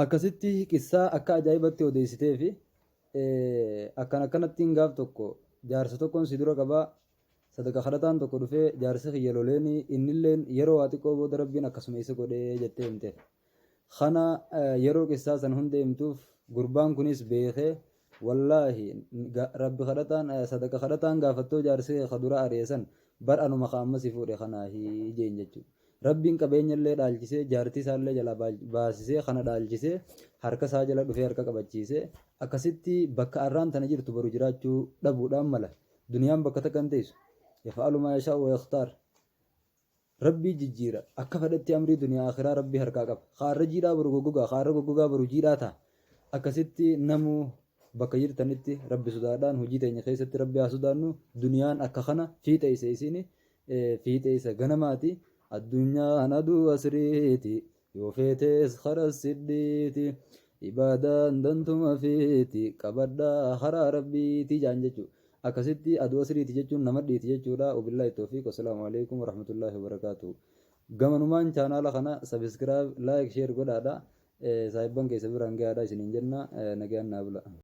akkasitti qissaa akka ajaa'ibatti odeessitee fi akkanatti gaaf tokko jaarsa tokkoon si dura qabaa sadaqa kadhataan tokko dhufee jaarsi kiyya loleeni innilleen yeroo waa xiqqoo booda rabbiin akkasuma isa godhee jettee himte. Kana yeroo qissaa san hunda himtuuf gurbaan kunis beekee wallaahi rabbi kadhataan sadaqa kadhataan gaafattoo jaarsi kadura ari'eessan bar anuma kaammasii fuudhe kanaahi jeen jechuudha. Rabbiin qabeenya illee dhaalchisee jaartii isaallee jala baasisee kana dhaalchisee harka isaa jala dhufee harka qabachiisee akkasitti bakka arraan tana jirtu baru jiraachuu dhabuudhaan mala duniyaan bakka takka hin teessu yafa'alu maa yashaa'u wa yakhtaar rabbii jijjiira akka fedhetti amrii duniyaa akhiraa rabbii harkaa qaba kaarra jiidhaa baru goggogaa kaarra goggogaa baru jiidhaa ta'a akkasitti namuu bakka jirtanitti rabbi sodaadhaan hojii teenya keessatti rabbi haa sodaannu duniyaan akka kana fiixa isa isiin fiixa isa ganamaati. Addunyaan aduu asriiti yoo feetes karaa siddiiti ibaadaan dantuma feeti qabadhaa karaa rabbiiti jaan jechuudha. Akkasitti aduu asriiti jechuun nama dhiiti jechuudha. Wabillahi tawfiiq. Assalaamu alaikum warahmatullahi wabarakaatuh. Gamanumaan chaanaala kana sabiskiraayib laayik sheer godhaadha. Saayibban keessa biraan gahaadha isiniin jenna nagaan naa bula.